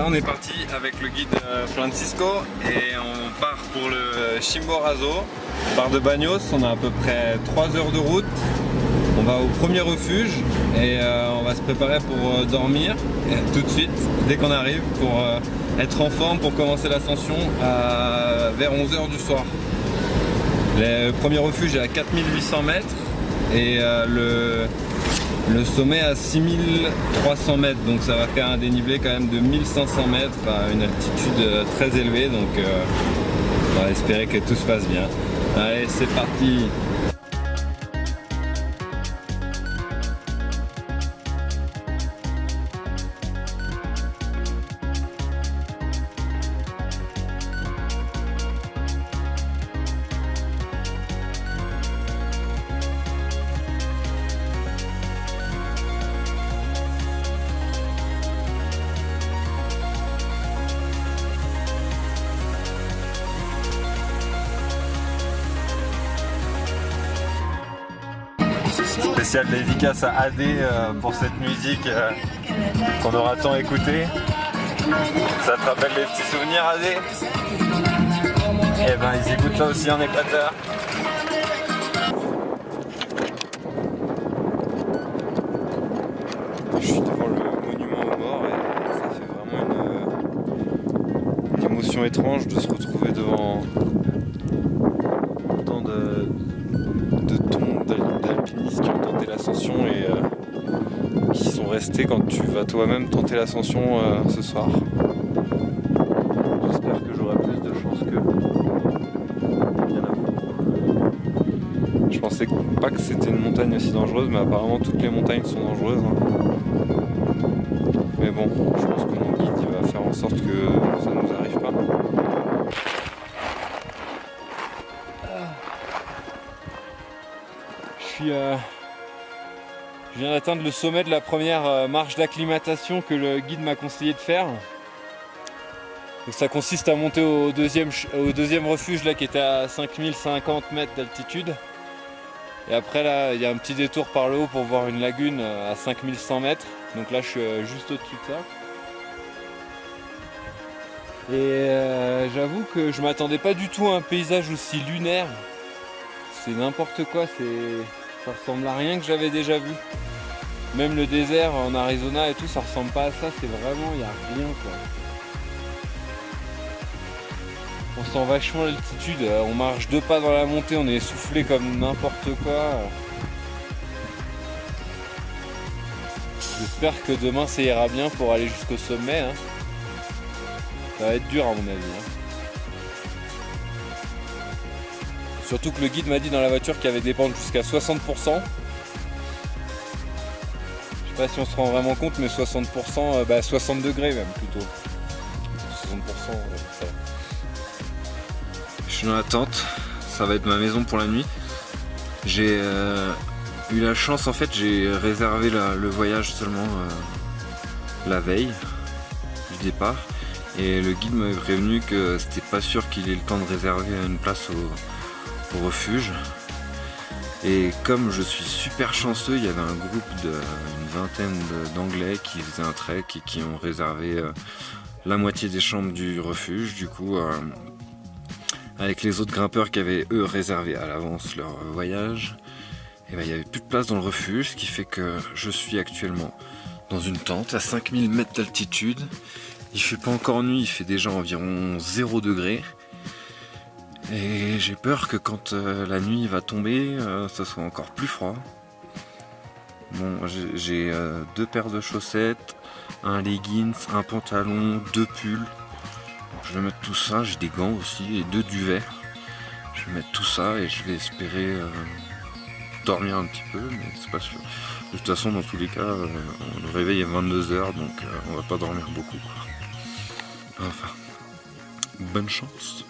Là on est parti avec le guide Francisco et on part pour le Chimborazo. On part de Bagnos, on a à peu près 3 heures de route. On va au premier refuge et on va se préparer pour dormir tout de suite dès qu'on arrive pour être en forme pour commencer l'ascension vers 11 h du soir. Le premier refuge est à 4800 mètres et le sommet à 6300 mètres, donc ça va faire un dénivelé quand même de 1500 mètres à une altitude très élevée, donc on va espérer que tout se passe bien. Allez, c'est parti! Spécial dédicace à AD pour cette musique qu'on aura tant écoutée. Ça te rappelle des petits souvenirs, AD? Eh ben ils écoutent ça aussi en Équateur. Je suis devant le monument aux morts et ça fait vraiment une émotion étrange de se retrouver devant autant d'alpinistes qui ont tenté l'ascension et qui sont restés quand tu vas toi-même tenter l'ascension ce soir. J'espère que j'aurai plus de chance qu'eux. Il y en a beaucoup. Je pensais pas que c'était une montagne aussi dangereuse, mais apparemment toutes les montagnes sont dangereuses. Mais bon, je pense que mon guide il va faire en sorte que ça ne nous arrive pas. Je viens d'atteindre le sommet de la première marche d'acclimatation que le guide m'a conseillé de faire. Donc ça consiste à monter au deuxième refuge là, qui était à 5050 mètres d'altitude. Et après là, il y a un petit détour par le haut pour voir une lagune à 5100 mètres. Donc là, je suis juste au-dessus de ça. Et j'avoue que je m'attendais pas du tout à un paysage aussi lunaire. C'est n'importe quoi, ça ressemble à rien que j'avais déjà vu. Même le désert en Arizona et tout, ça ressemble pas à ça, c'est vraiment, il n'y a rien quoi. On sent vachement l'altitude, on marche 2 pas dans la montée, on est essoufflé comme n'importe quoi. J'espère que demain ça ira bien pour aller jusqu'au sommet. Hein. Ça va être dur à mon avis. Hein. Surtout que le guide m'a dit dans la voiture qu'il y avait des pentes jusqu'à 60%. Je sais pas si on se rend vraiment compte, mais 60%, 60 degrés même plutôt. 60%, ça. Je suis dans la tente, ça va être ma maison pour la nuit. J'ai eu la chance, en fait, j'ai réservé le voyage seulement la veille du départ. Et le guide m'avait prévenu que c'était pas sûr qu'il ait le temps de réserver une place au refuge. Et comme je suis super chanceux, il y avait un groupe d'une vingtaine d'anglais qui faisaient un trek et qui ont réservé la moitié des chambres du refuge. Du coup, avec les autres grimpeurs qui avaient eux réservé à l'avance leur voyage, et il n'y avait plus de place dans le refuge, ce qui fait que je suis actuellement dans une tente à 5000 mètres d'altitude. Il fait pas encore nuit, il fait déjà environ 0 degré. Et j'ai peur que quand la nuit va tomber, ça soit encore plus froid. Bon, j'ai 2 paires de chaussettes, un leggings, un pantalon, 2 pulls. Donc, je vais mettre tout ça, j'ai des gants aussi et 2 duvets. Je vais mettre tout ça et je vais espérer dormir un petit peu, mais c'est pas sûr. De toute façon, dans tous les cas, le réveil est 22 h, donc on va pas dormir beaucoup, quoi. Enfin, bonne chance.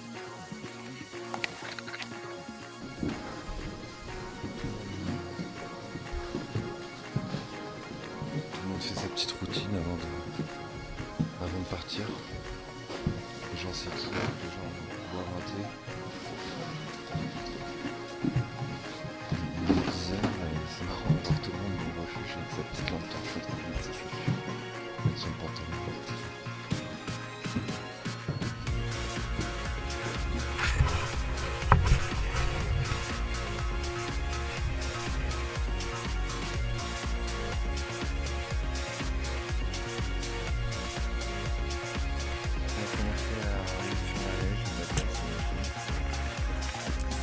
Fait sa petite routine avant de partir. Les gens s'équipent, les gens boivent un thé. Il est 10 h et c'est marrant de voir tout le monde dans le refuge avec sa petite lampe torche en train de mettre ses chaussures, avec son pantalon.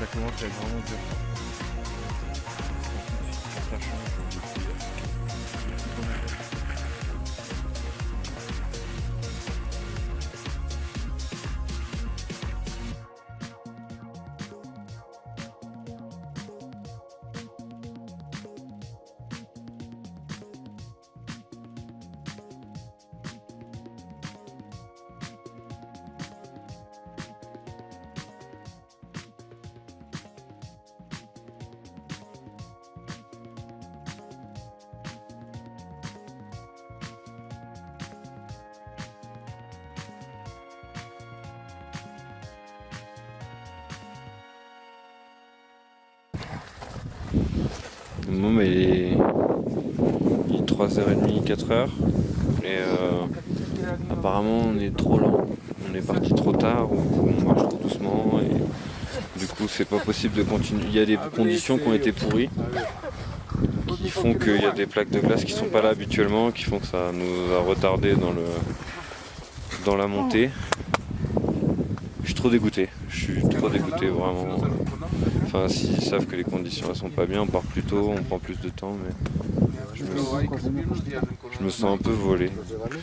ça commence à être vraiment dur. Ça change. Bon, mais il est 3h30, 4h et apparemment on est trop lent, on est parti trop tard ou on marche trop doucement et du coup c'est pas possible de continuer. Il y a des conditions qui ont été pourries qui font qu'il y a des plaques de glace qui sont pas là habituellement, qui font que ça nous a retardé dans la montée. Je suis trop dégoûté vraiment. Enfin, s'ils savent que les conditions elles sont pas bien, on part plus tôt, on prend plus de temps, mais je me sens un peu volé.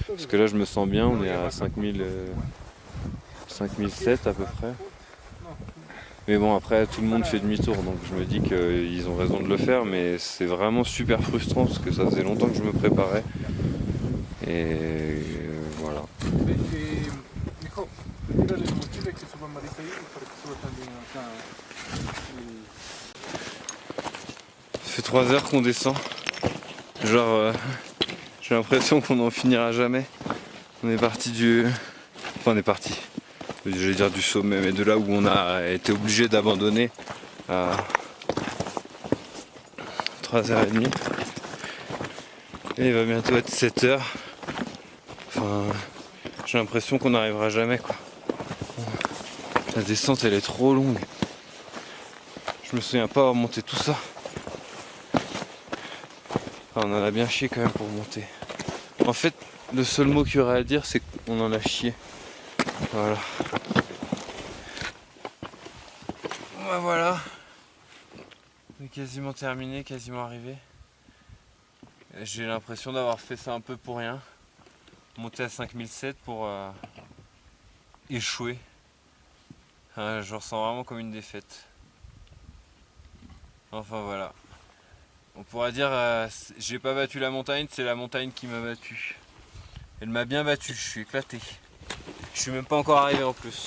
Parce que là, je me sens bien, on est à 5007 à peu près. Mais bon, après, tout le monde fait demi-tour, donc je me dis qu'ils ont raison de le faire, mais c'est vraiment super frustrant parce que ça faisait longtemps que je me préparais. Et voilà. Ça fait 3 heures qu'on descend. Genre, j'ai l'impression qu'on n'en finira jamais. On est parti Enfin, on est parti. J'allais dire du sommet, mais de là où on a été obligé d'abandonner à 3h30. Et il va bientôt être 7h. Enfin, j'ai l'impression qu'on n'arrivera jamais, quoi. La descente, elle est trop longue. Je me souviens pas avoir monté tout ça. Enfin, on en a bien chié quand même pour monter. En fait, le seul mot qu'il y aurait à dire, c'est qu'on en a chié. Voilà. Bah voilà. On est quasiment terminé, quasiment arrivé. J'ai l'impression d'avoir fait ça un peu pour rien. Monter à 5007 pour échouer. Je ressens vraiment comme une défaite. Enfin voilà. On pourra dire j'ai pas battu la montagne, c'est la montagne qui m'a battu. Elle m'a bien battu, je suis éclaté. Je suis même pas encore arrivé en plus.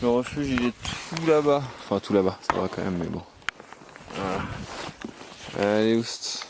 Le refuge il est tout là-bas. Enfin tout là-bas, ça va quand même mais bon. Voilà. Allez oust.